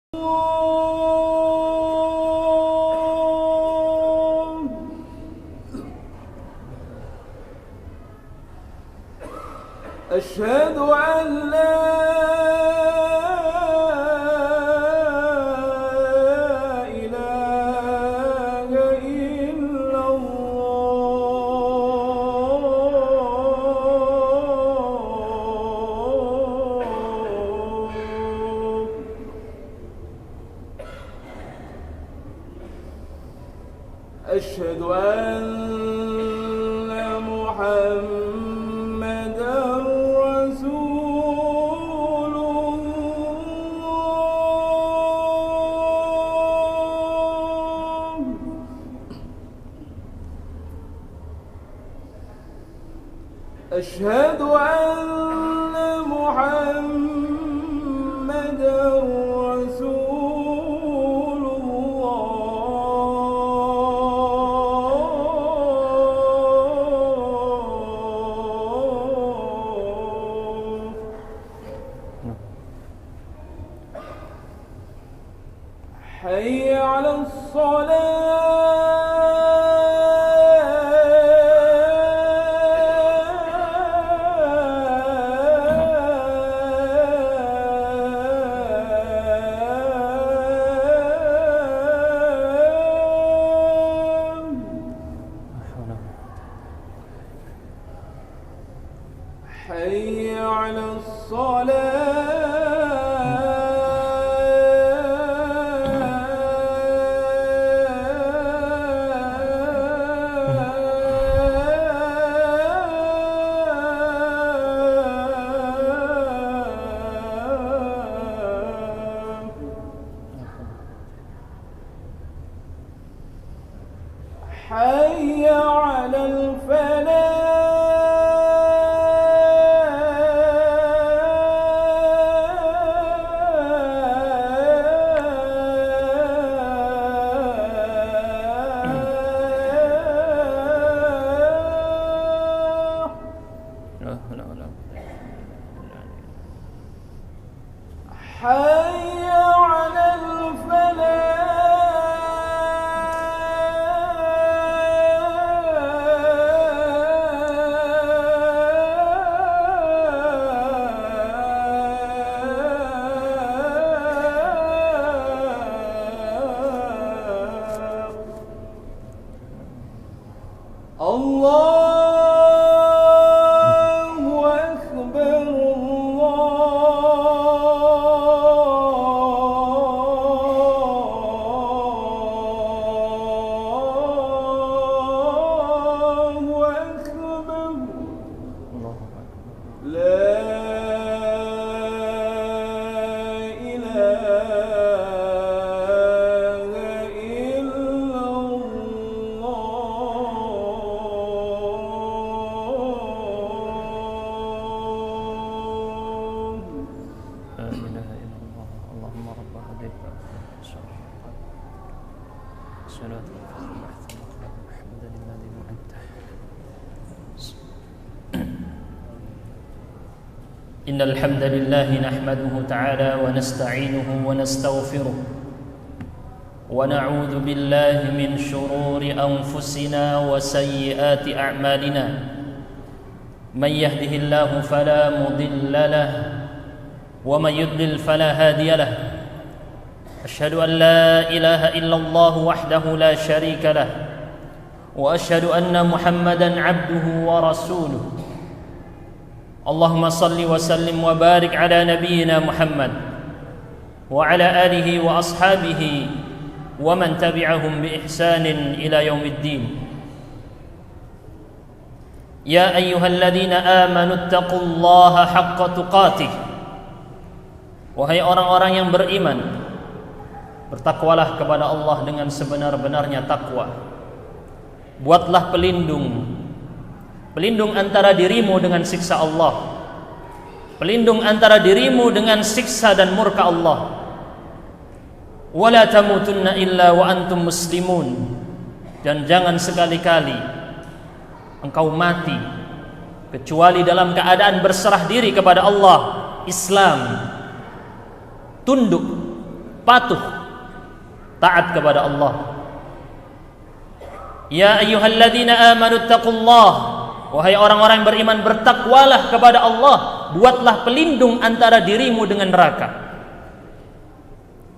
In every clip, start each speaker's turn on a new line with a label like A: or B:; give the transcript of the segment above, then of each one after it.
A: أشهد أن لا إله إلا الله. أشهد أن محمدًا رسول الله. أشهد أن محمدًا رسول الله. حي على حي على حي على حي على الله أكبر الله أكبر لا إله إلا الله.
B: لا إله إلا الله. اللهم رب هذه الصلاة محمد الذي وعدته. إن الحمد لله نحمده تعالى ونستعينه ونستغفره ونعوذ بالله من شرور أنفسنا وسيئات أعمالنا. من يهده الله فلا مضل له ومن يضلل فلا هادي له. أشهد أن لا إله إلا الله وحده لا شريك له وأشهد أن محمدًا عبده ورسوله. اللهم صل وسلم وبارك على نبينا محمد وعلى آله وأصحابه ومن تبعهم بإحسان إلى يوم الدين. يا أيها الذين آمنوا اتقوا الله حق تقاته. Wahai orang-orang yang beriman, bertakwalah kepada Allah dengan sebenar-benarnya takwa. Buatlah pelindung antara dirimu dengan siksa Allah, pelindung antara dirimu dengan siksa dan murka Allah. Wala tamutunna illa wa antum muslimun. Dan jangan sekali-kali engkau mati kecuali dalam keadaan berserah diri kepada Allah, Islam, tunduk, patuh, taat kepada Allah. Ya ayyuhalladzina amanu taqullah, wahai orang-orang yang beriman, bertakwalah kepada Allah, buatlah pelindung antara dirimu dengan neraka.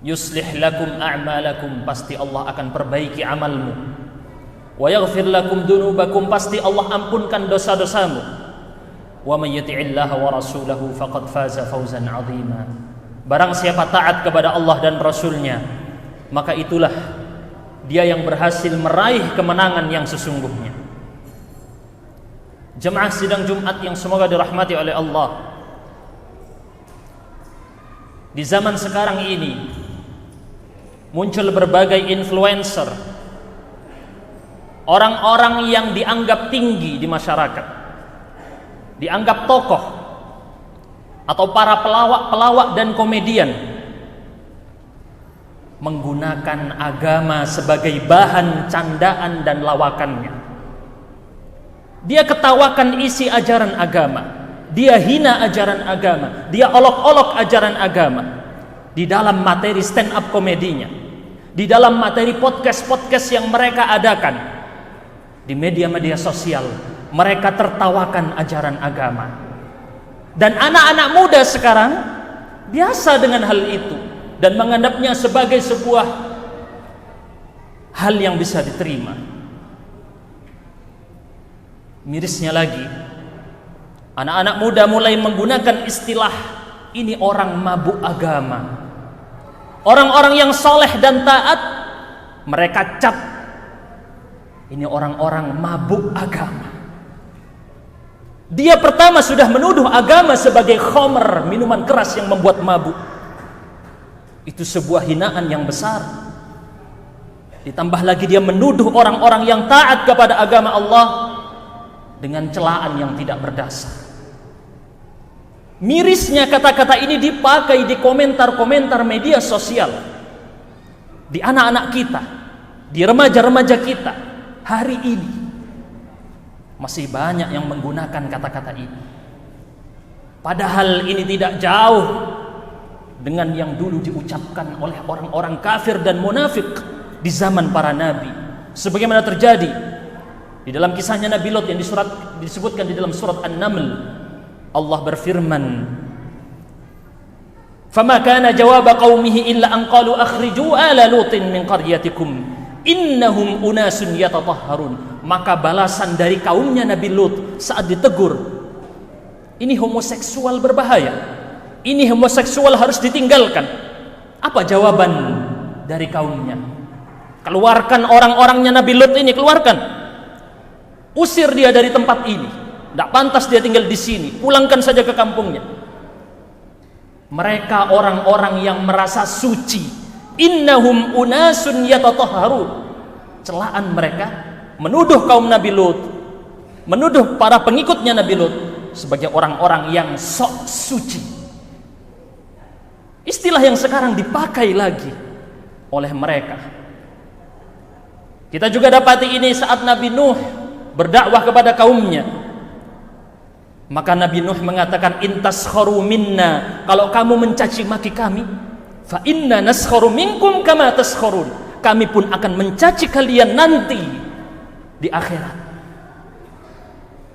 B: Yuslih lakum a'malakum, pasti Allah akan perbaiki amalmu. Wa yaghfir lakum dunubakum, pasti Allah ampunkan dosa-dosamu. Wa may yuti'illaha wa rasulahu faqad faza fawzan 'azima. Barang siapa taat kepada Allah dan Rasulnya, maka itulah dia yang berhasil meraih kemenangan yang sesungguhnya. Jemaah sidang Jumat yang semoga dirahmati oleh Allah, di zaman sekarang ini muncul berbagai influencer, orang-orang yang dianggap tinggi di masyarakat, dianggap tokoh atau para pelawak dan komedian, menggunakan agama sebagai bahan candaan dan lawakannya. Dia ketawakan isi ajaran agama, dia hina ajaran agama, dia olok-olok ajaran agama di dalam materi stand up komedinya, di dalam materi podcast-podcast yang mereka adakan di media-media sosial. Mereka tertawakan ajaran agama, dan anak-anak muda sekarang biasa dengan hal itu dan menganggapnya sebagai sebuah hal yang bisa diterima. Mirisnya lagi, anak-anak muda mulai menggunakan istilah ini orang mabuk agama. Orang-orang yang soleh dan taat mereka cap ini orang-orang mabuk agama. Dia pertama sudah menuduh agama sebagai khamr, minuman keras yang membuat mabuk. Itu sebuah hinaan yang besar. Ditambah lagi dia menuduh orang-orang yang taat kepada agama Allah dengan celaan yang tidak berdasar. Mirisnya kata-kata ini dipakai di komentar-komentar media sosial, di anak-anak kita, di remaja-remaja kita. Hari ini masih banyak yang menggunakan kata-kata ini, padahal ini tidak jauh dengan yang dulu diucapkan oleh orang-orang kafir dan munafik di zaman para nabi. Sebagaimana terjadi di dalam kisahnya Nabi Lot yang disebutkan di dalam surat An-Naml. Allah berfirman, "Fama kana jawab qaumihi illa an qalu akhriju ala lutin min qaryatikum innahum unasun yatatahharun." Maka balasan dari kaumnya Nabi Lut saat ditegur, ini homoseksual berbahaya, ini homoseksual harus ditinggalkan. Apa jawaban dari kaumnya? Keluarkan orang-orangnya Nabi Lut ini, keluarkan. Usir dia dari tempat ini. Tidak pantas dia tinggal di sini. Pulangkan saja ke kampungnya. Mereka orang-orang yang merasa suci. Innahum unasun yatatahharun. Celaan mereka menuduh kaum Nabi Lut, menuduh para pengikutnya Nabi Lut sebagai orang-orang yang sok suci. Istilah yang sekarang dipakai lagi oleh mereka. Kita juga dapati ini saat Nabi Nuh berdakwah kepada kaumnya. Maka Nabi Nuh mengatakan, "Intaskharu minna," kalau kamu mencaci maki kami, "fa inna naskharu minkum kama taskharun." Kami pun akan mencaci kalian nanti di akhirat.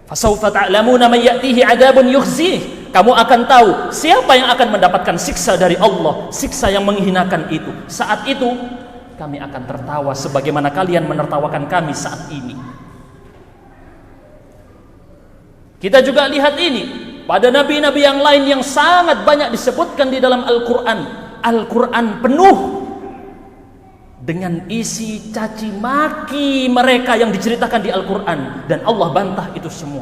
B: "Fasawfa ta'lamuna man ya'tihi 'adzabun yukhzih." Kamu akan tahu siapa yang akan mendapatkan siksa dari Allah, siksa yang menghinakan itu. Saat itu kami akan tertawa sebagaimana kalian menertawakan kami saat ini. Kita juga lihat ini pada nabi-nabi yang lain yang sangat banyak disebutkan di dalam Al-Quran. Al-Quran penuh dengan isi caci maki mereka yang diceritakan di Al-Quran, dan Allah bantah itu semua.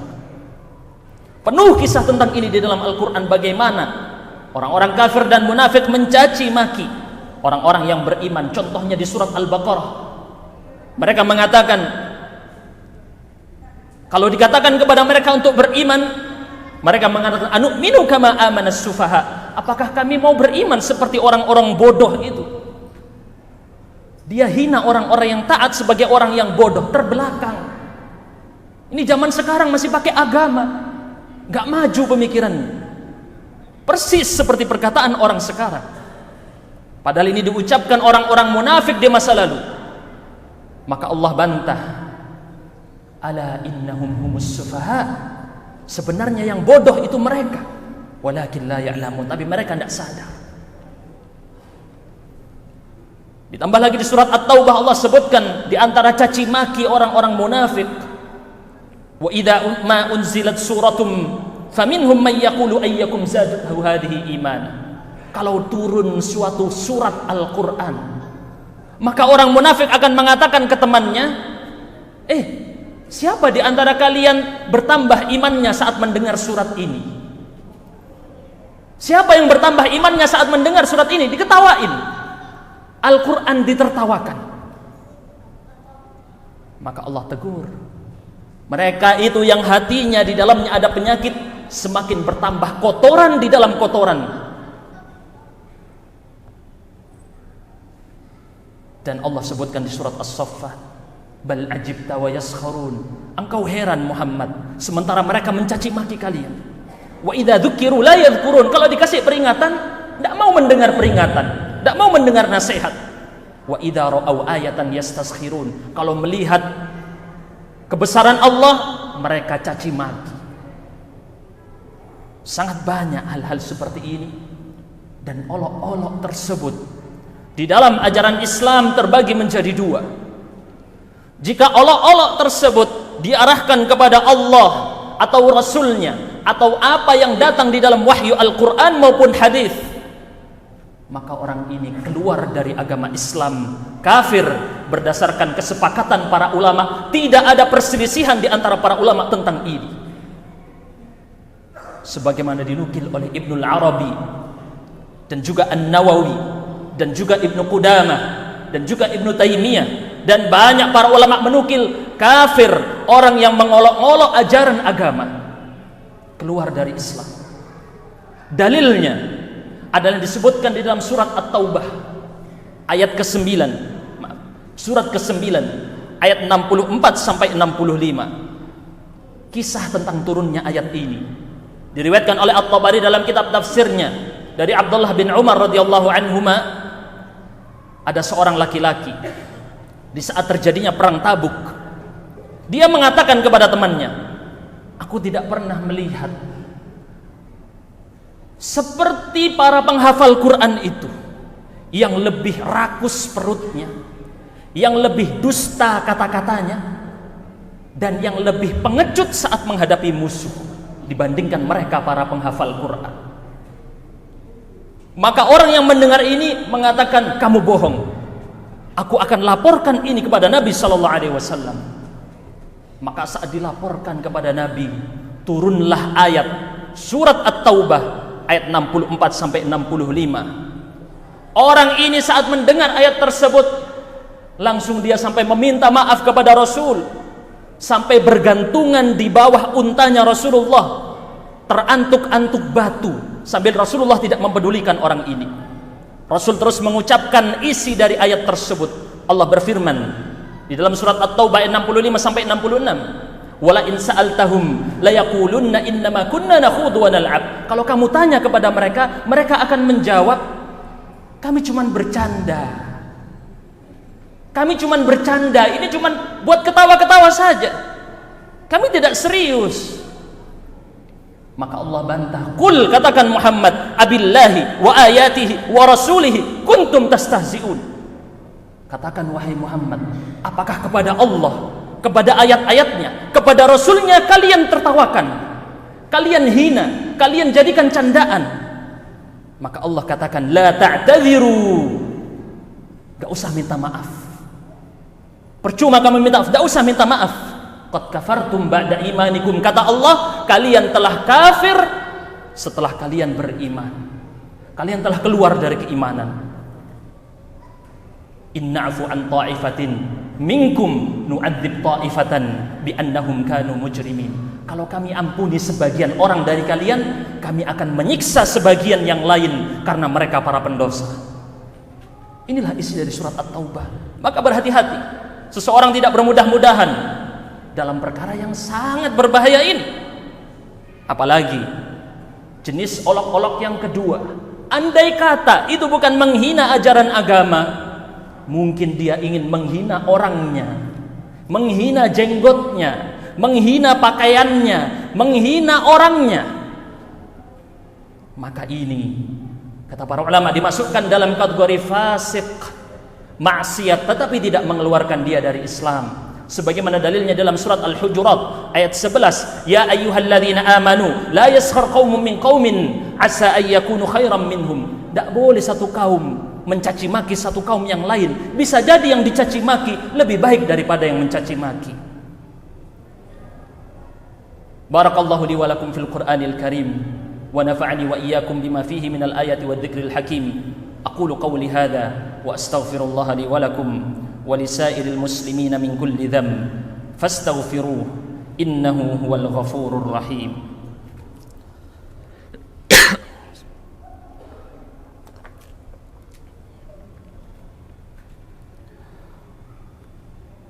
B: Penuh kisah tentang ini di dalam Al-Quran, bagaimana orang-orang kafir dan munafik mencaci maki orang-orang yang beriman. Contohnya di surat Al-Baqarah, mereka mengatakan, kalau dikatakan kepada mereka untuk beriman, mereka mengatakan, "Anu'minu kama amanas sufaha." Apakah kami mau beriman seperti orang-orang bodoh itu? Dia hina orang-orang yang taat sebagai orang yang bodoh, terbelakang. Ini zaman sekarang masih pakai agama, gak maju pemikirannya. Persis seperti perkataan orang sekarang. Padahal ini diucapkan orang-orang munafik di masa lalu. Maka Allah bantah, ala innahum humus sufaha, sebenarnya yang bodoh itu mereka, walakin la ya'lamun, tapi mereka tidak sadar. Ditambah lagi di surat At-Taubah Allah sebutkan di antara caci maki orang-orang munafik, wa idza ma unzilat suratum faminhum may yaqulu ayyukum zadatu hadhihi imana. Kalau turun suatu surat Al-Qur'an, maka orang munafik akan mengatakan ke temannya, siapa di antara kalian bertambah imannya saat mendengar surat ini? Siapa yang bertambah imannya saat mendengar surat ini? Diketawain. Al-Quran ditertawakan. Maka Allah tegur, mereka itu yang hatinya di dalamnya ada penyakit, semakin bertambah kotoran di dalam kotoran. Dan Allah sebutkan di surat As-Saffat, bal ajibta wa yaskharun, engkau heran Muhammad sementara mereka mencaci maki kalian. Wa idza dzukiru la yadhkurun, kalau dikasih peringatan tidak mau mendengar peringatan, tidak mau mendengar nasihat. Wa idza ra'au ayatan yastaskhirun, kalau melihat kebesaran Allah mereka caci maki. Sangat banyak hal-hal seperti ini, dan olok-olok tersebut di dalam ajaran Islam terbagi menjadi dua. Jika olok-olok tersebut diarahkan kepada Allah atau Rasulnya, atau apa yang datang di dalam wahyu Al-Quran maupun hadis, maka orang ini keluar dari agama Islam, kafir berdasarkan kesepakatan para ulama. Tidak ada perselisihan di antara para ulama tentang ini, sebagaimana dinukil oleh Ibnul Arabi dan juga An-Nawawi dan juga Ibnu Qudamah dan juga Ibnu Taimiyah, dan banyak para ulama menukil kafir orang yang mengolok-olok ajaran agama, keluar dari Islam. Dalilnya adalah disebutkan di dalam surat At-Taubah ayat ke-9, surat ke-9 ayat 64 sampai 65. Kisah tentang turunnya ayat ini diriwayatkan oleh At-Tabari dalam kitab tafsirnya dari Abdullah bin Umar radhiyallahu anhuma. Ada seorang laki-laki di saat terjadinya perang Tabuk, dia mengatakan kepada temannya, aku tidak pernah melihat seperti para penghafal Quran itu yang lebih rakus perutnya, yang lebih dusta kata-katanya, dan yang lebih pengecut saat menghadapi musuh dibandingkan mereka para penghafal Quran. Maka orang yang mendengar ini mengatakan, kamu bohong, aku akan laporkan ini kepada Nabi Sallallahu Alaihi Wasallam. Maka saat dilaporkan kepada Nabi, turunlah ayat surat At-Taubah ayat 64 sampai 65. Orang ini saat mendengar ayat tersebut, langsung dia sampai meminta maaf kepada Rasul, sampai bergantungan di bawah untanya Rasulullah, terantuk-antuk batu, sambil Rasulullah tidak mempedulikan orang ini. Rasul terus mengucapkan isi dari ayat tersebut. Allah berfirman di dalam surat At-Taubah ayat 65 sampai 66, wala in sa'altahum la yaqulunna innama kunna nakhudu wa nal'ab. Kalau kamu tanya kepada mereka, mereka akan menjawab, kami cuman bercanda. Kami cuman bercanda, ini cuman buat ketawa-ketawa saja. Kami tidak serius. Maka Allah bantah, qul, katakan Muhammad, abillahi wa ayatihi wa rasulihi kuntum tastahzi'un. Katakan wahai Muhammad, apakah kepada Allah, kepada ayat-ayatnya, kepada Rasulnya kalian tertawakan, kalian hina, kalian jadikan candaan? Maka Allah katakan, la ta'tadhiru, gak usah minta maaf. Percuma kamu minta maaf, gak usah minta maaf. Qad kafartum ba'da imanikum, kata Allah, kalian telah kafir setelah kalian beriman. Kalian telah keluar dari keimanan. Inna'fu an ta'ifatin minkum nu'adzib ta'ifatan bi'annahum kanu mujrimin. Kalau kami ampuni sebagian orang dari kalian, kami akan menyiksa sebagian yang lain karena mereka para pendosa. Inilah isi dari surat At-Taubah. Maka berhati-hati, seseorang tidak bermudah-mudahan dalam perkara yang sangat berbahaya ini. Apalagi jenis olok-olok yang kedua, Andai kata itu bukan menghina ajaran agama, mungkin dia ingin menghina orangnya, menghina jenggotnya, menghina pakaiannya, menghina orangnya. Maka ini, kata para ulama, dimasukkan dalam kategori fasik, maksiat, tetapi tidak mengeluarkan dia dari Islam. Sebagaimana dalilnya dalam surat Al-Hujurat ayat 11, ya ayyuhalladzina amanu la yaskhar qaumun min qaumin asa ay yakunu khairan minhum. Tak boleh satu kaum mencaci maki satu kaum yang lain. Bisa jadi yang dicaci maki lebih baik daripada yang mencaci maki. Barakallahu li wa lakum fil Qur'anil Karim wa nafa'ani wa iyyakum bima fihi minal ayati wad dzikril hakim. Aqulu qawli hadza wa astaghfirullah li wa lakum ولسائر المسلمين من كل ذنب فاستغفروه إنه هو الغفور الرحيم.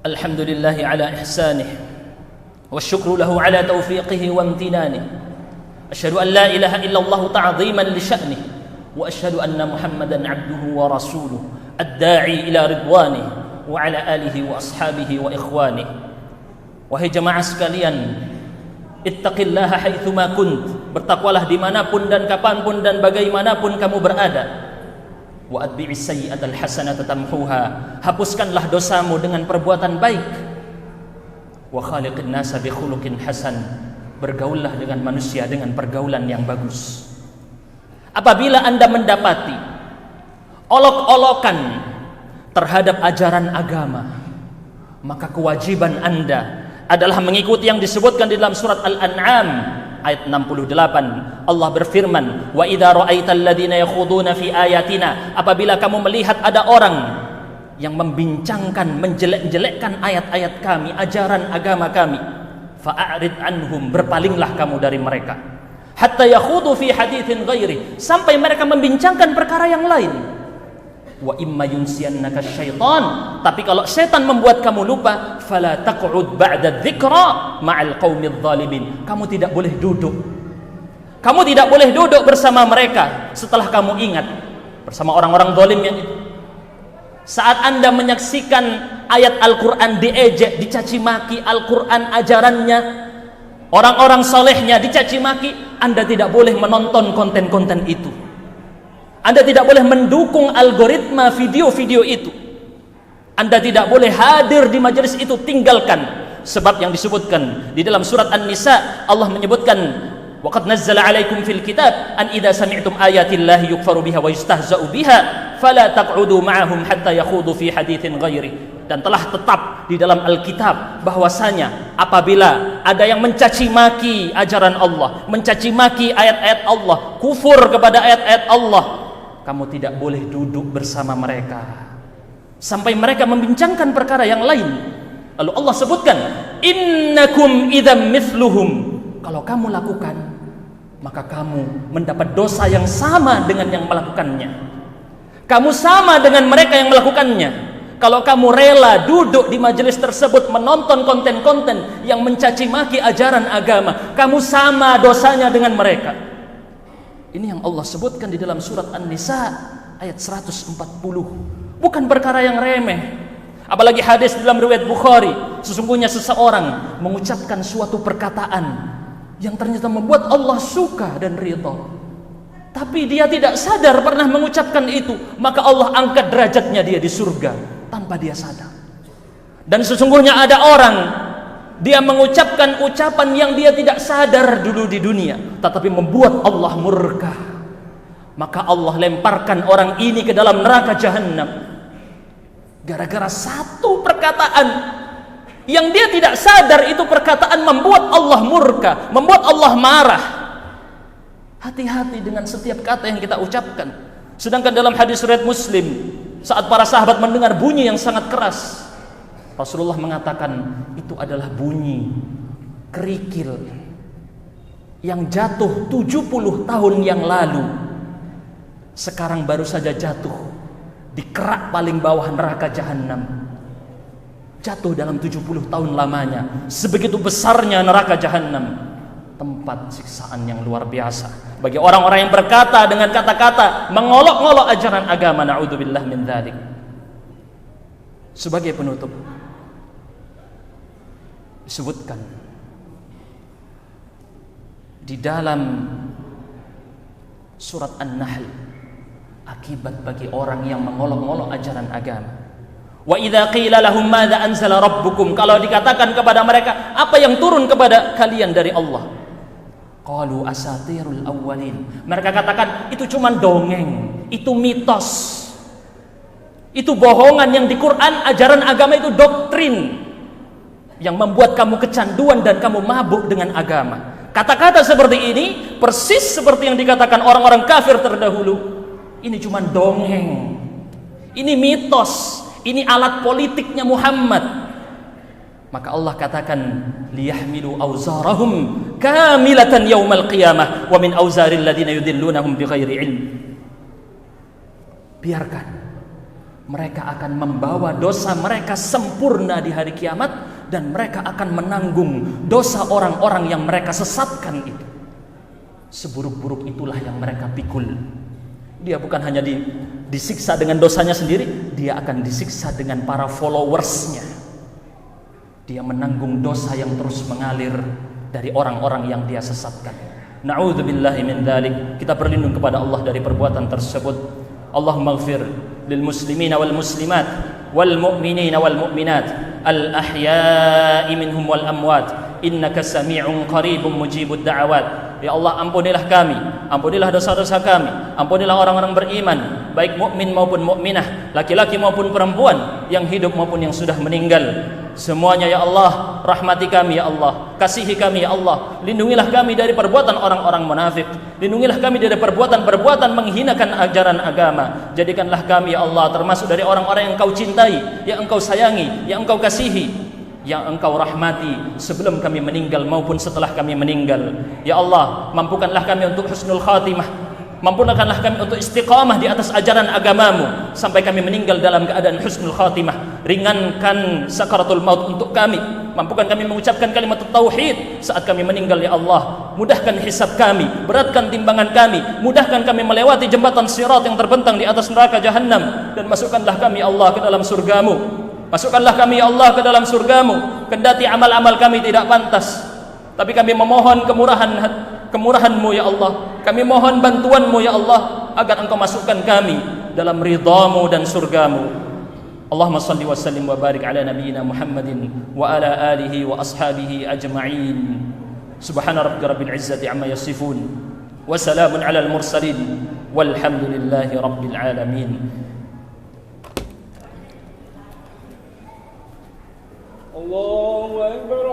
B: الحمد لله على إحسانه والشكر له على توفيقه وامتنانه. أشهد أن لا إله إلا الله تعظيما لشأنه وأشهد أن محمدا عبده ورسوله الداعي إلى رضوانه wa ala alihi wa ashabihi wa ikhwani. Wahai jemaah sekalian, ittaqillaha haitsuma kunt, bertakwalah dimanapun dan kapanpun dan bagaimanapun kamu berada. Wa atbi'is sayyi'atal hasanata tamhuha, hapuskanlah dosamu dengan perbuatan baik. Wa khaliqin nasa bi khuluqin hasan, bergaullah dengan manusia dengan pergaulan yang bagus. Apabila Anda mendapati olok-olokan terhadap ajaran agama, maka kewajiban Anda adalah mengikuti yang disebutkan di dalam surat Al-An'am ayat 68. Allah berfirman, wa idza ra'aital ladzina yakhuduna fi ayatina, apabila kamu melihat ada orang yang membincangkan, menjelek-jelekkan ayat-ayat kami, ajaran agama kami, fa'arid anhum, berpalinglah kamu dari mereka, hatta yakhudu fi haditsin ghairi, sampai mereka membincangkan perkara yang lain. Wa imma yunsiyannaka syaitan, tapi kalau setan membuat kamu lupa, fala taq'ud ba'da dzikra ma'al qaumidz zalimin, kamu tidak boleh duduk, kamu tidak boleh duduk bersama mereka setelah kamu ingat bersama orang-orang zalim yang itu. Saat Anda menyaksikan ayat Al-Quran diejek, dicaci maki, Al-Quran ajarannya, orang-orang solehnya dicaci maki, Anda tidak boleh menonton konten-konten itu. Anda tidak boleh mendukung algoritma video-video itu. Anda tidak boleh hadir di majelis itu, tinggalkan. Sebab yang disebutkan di dalam surat An-Nisa, Allah menyebutkan, wa qad nazzala 'alaikum fil kitab an idza sami'tum ayatillahi yukfaru biha wa yustahza'u biha fala taq'udu ma'ahum hatta yakhudu fi haditsin ghairi. Dan telah tetap di dalam Alkitab bahwasanya apabila ada yang mencaci maki ajaran Allah, mencaci maki ayat-ayat Allah, kufur kepada ayat-ayat Allah, kamu tidak boleh duduk bersama mereka sampai mereka membincangkan perkara yang lain. Lalu Allah sebutkan, innakum idzam mithluhum, kalau kamu lakukan maka kamu mendapat dosa yang sama dengan yang melakukannya. Kamu sama dengan mereka yang melakukannya. Kalau kamu rela duduk di majelis tersebut menonton konten-konten yang mencaci maki ajaran agama, kamu sama dosanya dengan mereka. Ini yang Allah sebutkan di dalam surat An-Nisa ayat 140. Bukan perkara yang remeh. Apalagi hadis dalam riwayat Bukhari, sesungguhnya seseorang mengucapkan suatu perkataan yang ternyata membuat Allah suka dan ridha, tapi dia tidak sadar pernah mengucapkan itu, maka Allah angkat derajatnya dia di surga tanpa dia sadar. Dan sesungguhnya ada orang, dia mengucapkan ucapan yang dia tidak sadar dulu di dunia, tetapi membuat Allah murka, maka Allah lemparkan orang ini ke dalam neraka jahanam gara-gara satu perkataan yang dia tidak sadar. Itu perkataan membuat Allah murka, membuat Allah marah. Hati-hati dengan setiap kata yang kita ucapkan. Sedangkan dalam hadis riwayat Muslim, saat para sahabat mendengar bunyi yang sangat keras, Rasulullah mengatakan itu adalah bunyi kerikil yang jatuh 70 tahun yang lalu, sekarang baru saja jatuh di kerak paling bawah neraka jahanam. Jatuh dalam 70 tahun lamanya. Sebegitu besarnya neraka jahanam, tempat siksaan yang luar biasa. bagi orang-orang yang berkata dengan kata-kata mengolok-olok ajaran agama, na'udzubillah min dzalik. Sebagai penutup, disebutkan di dalam surat An-Nahl akibat bagi orang yang mengolok-olok ajaran agama. Wa idza qila lahum madza anzala rabbukum, kalau dikatakan kepada mereka apa yang turun kepada kalian dari Allah, qalu asatirul awwalin, mereka katakan itu cuma dongeng, itu mitos, itu bohongan yang di Quran. Ajaran agama itu doktrin yang membuat kamu kecanduan dan kamu mabuk dengan agama. Kata-kata seperti ini persis seperti yang dikatakan orang-orang kafir terdahulu. Ini cuma dongeng, ini mitos, ini alat politiknya Muhammad. Maka Allah katakan liyahmilu awzarahum kamilatan yaumal qiyamah wa min awzaril ladzina yudillunahum bighairi ilm. Biarkan mereka akan membawa dosa mereka sempurna di hari kiamat, dan mereka akan menanggung dosa orang-orang yang mereka sesatkan itu. Seburuk-buruk itulah yang mereka pikul. Dia bukan hanya disiksa dengan dosanya sendiri, dia akan disiksa dengan para followersnya. Dia menanggung dosa yang terus mengalir dari orang-orang yang dia sesatkan. Na'udzubillahi min dzalik. Kita berlindung kepada Allah dari perbuatan tersebut. Allahumma ighfir lil muslimina wal muslimat wal mu'minina wal mu'minat al ahya'i minhum wal amwat innaka sami'un qaribun mujibud da'awat. Ya Allah, ampunilah kami, ampunilah dosa-dosa kami, ampunilah orang-orang beriman, baik mukmin maupun mukminah, laki-laki maupun perempuan, yang hidup maupun yang sudah meninggal. Semuanya ya Allah, rahmati kami ya Allah, kasihi kami ya Allah, lindungilah kami dari perbuatan orang-orang munafik, lindungilah kami dari perbuatan-perbuatan menghinakan ajaran agama. Jadikanlah kami ya Allah termasuk dari orang-orang yang Engkau cintai, yang Engkau sayangi, yang Engkau kasihi, yang Engkau rahmati sebelum kami meninggal maupun setelah kami meninggal. Ya Allah, mampukanlah kami untuk husnul khatimah, mampukanlah kami untuk istiqamah di atas ajaran agamamu sampai kami meninggal dalam keadaan husnul khatimah. Ringankan sakaratul maut untuk kami, mampukan kami mengucapkan kalimat tauhid saat kami meninggal ya Allah. Mudahkan hisab kami, beratkan timbangan kami, mudahkan kami melewati jembatan sirat yang terbentang di atas neraka jahanam, dan masukkanlah kami ya Allah ke dalam surgamu. Masukkanlah kami ya Allah ke dalam surgamu. Kendati amal-amal kami tidak pantas, tapi kami memohon kemurahan-Mu ya Allah. Kami mohon bantuan-Mu ya Allah, agar Engkau masukkan kami dalam ridha-Mu dan surgamu. Allahumma salli wa sallim wa barik ala nabiyyina Muhammadin wa ala alihi wa ashabihi ajma'in. Subhana rabbika rabbil izzati amma yasifun wa salamun ala al-mursalin walhamdulillahi rabbil alamin.
A: Allahu Akbar.